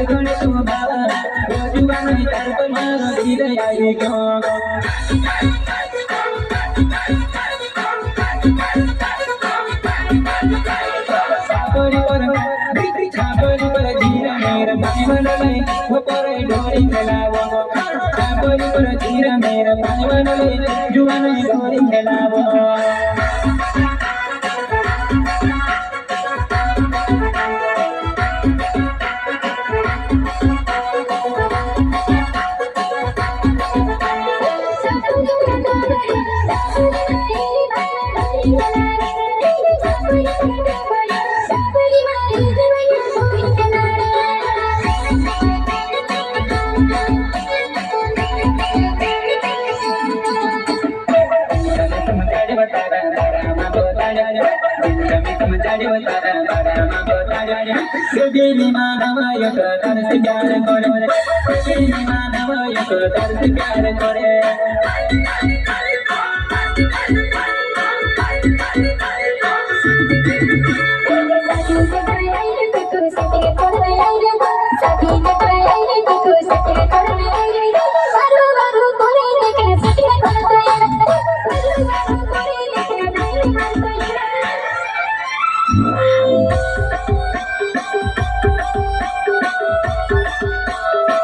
गणे शोभा जुवान तार धीरे आई क्यों छापरी पर धीरा मेरा पावन ले वो पर डोरी खेलावो छापरी पर धीरा मेरा पावन ले जुवान डोरी खेलावो Gini mana ya ketar sekarang kore, gini mana ya ketar sekarang kore.